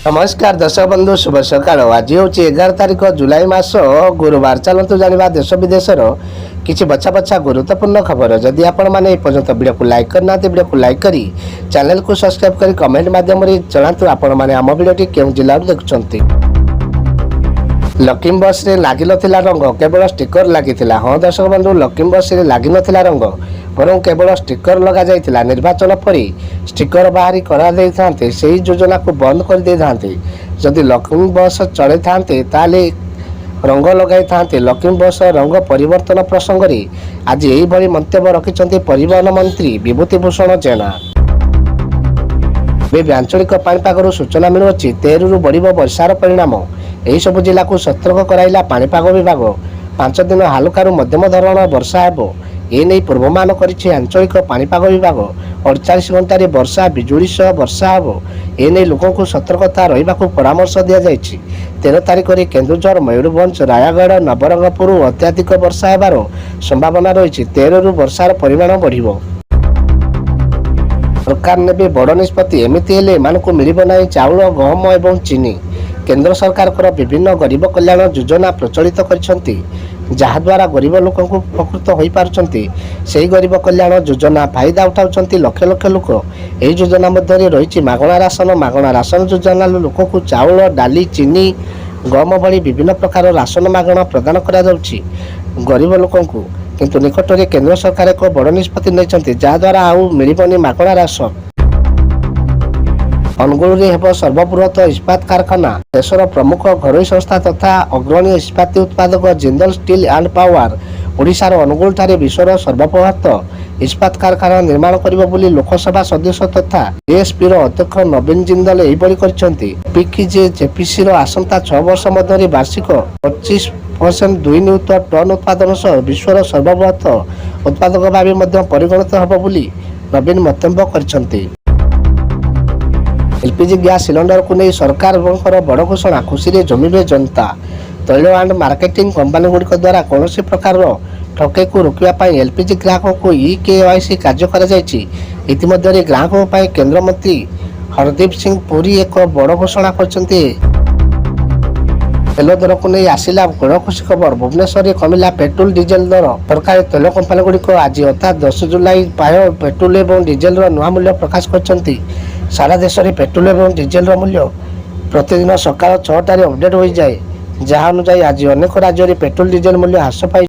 नमस्कार दर्शक बंधु शुभ सकाळ। आज हूँ 11 तारिख जुलाई मास गुरुवार। चलतु जाना देश विदेशर किसी बछा बछा गुरुत्वपूर्ण खबर। जदि आपण मैंने पर्यंत वीडियो को लाइक करना वीडियो को लाइक करी चैनल को सब्सक्राइब करी कमेंट माध्यम जनातु आपण मैंने आम वीडियो क्यों जिला देखुं। लक्ष्मी बस रे लगी नथिला रंग केवल स्टिकर लगी। हाँ दर्शक बंधु लक्ष्मी बस रे लगी नथिला रंग बरं केवल स्टिकर लगा जाइथिला। निर्वाचन परी स्टिकर बाहरी करा दे थांते सही योजना को बंद कर दे थांते। जदि लक्ष्मी बस चले थांते ताले रंग लगाई थांते। लक्ष्मी बस रंग परिवर्तन प्रसंग रे आज यही भली मंतव्य रखिछन्ते परिवहन मंत्री विभूतिभूषण जेना। आंचलिक पाणीपाग सूचना मिलुछि 13 रु बढ़िबो वर्षार परिणाम। यही सब जिला को सतर्क कराइला पाणीपाग विभाग। 5 दिन हालुका मध्यम धरण वर्षा हेबो एने पूर्वमान करिछि आंचलिक पाणीपाग विभाग। 48 घंटे वर्षा बिजुली सह वर्षा हेबो एने लोकों को सतर्कता रहिबाकु परामर्श दिया जाइछि। 13 तारिख रे केन्दुझर मयूरभंज रायगढ़ नवरंगपुर अत्याधिक वर्षा हेबार संभावना रहिछि। 13 रु वर्षार परिमाण बढ़िबो। सरकार ने बड़ निष्पत्ति एमती हेले एमानकु मिलिबो नाही चाउल गहम एवं चीनी। केंद्र सरकार विभिन्न गरीब कल्याण योजना प्रचलित करछन्ती जहाद्वारा गरीब लोक उपकृत हो पारछन्ती। सेही गरीब कल्याण योजना फायदा उठाउछन्ती लक्ष लक्ष लोक। एही योजना मध्य रही मागणा राशन योजना लोक को चाउल डाली चीनी गहम भली विभिन्न प्रकार राशन मागणा प्रदान करा जाउछि गरीब लोकंकु। किंतु निकट में केंद्र सरकार एक बड़ निष्पत्ति नहीं जहाद्वारा आउ मिलबनी मागणा राशन। अनुगुल रे हेबो सर्वबृहत इस्पात कारखाना। देशर प्रमुख घरोई संस्था तथा अग्रणी इस्पात उत्पादक जिंदल स्टील एंड पावर ओडिशार अनुगुल ठारे विश्वर सर्वबृहत इस्पात कारखाना निर्माण करिबो बोली लोकसभा सदस्य तथा एएसपी रो अध्यक्ष नवीन जिंदल एहिबळी करछन्ती। पीकेजे जेपीसी रो आसंता 6 वर्ष मध्यरे वार्षिक 25.2 नियुत टन उत्पादन सह विश्वर सर्वबृहत उत्पादक भाव मध्य परिगणित हेबो बोली नवीन मंतव्य करछन्ती। एलपीजी गैस सिलेंडर को नहीं सरकार बड़ घोषणा खुशी रे जमीबे जनता। तैल एंड मार्केटिंग कंपनी गुड़िक द्वारा कौन प्रकार ठके को रोकने एलपीजी ग्राहकों को ई-केवाईसी कार्य कर ग्राहकों केंद्र मंत्री हरदीप सिंह पुरी एक बड़ घोषणा करछन्ती। तेल दर को नहीं आसिला बड़ खुशी खबर। भुवनेश्वर में कमिला पेट्रोल डीजेल दर। सरकारी तेल कंपनी गुड़िक आज अर्थात 10 जुलाई पाय पेट्रोल और डीजेल नुआ मूल्य प्रकाश करछन्ती। सारा देश में पेट्रोल और डीजेल मूल्य प्रतिदिन सकाल 6टार अपडेट हो जाए। जहाँ अनुसार आज अनेक राज्य में पेट्रोल डीजेल मूल्य ह्रास पाई।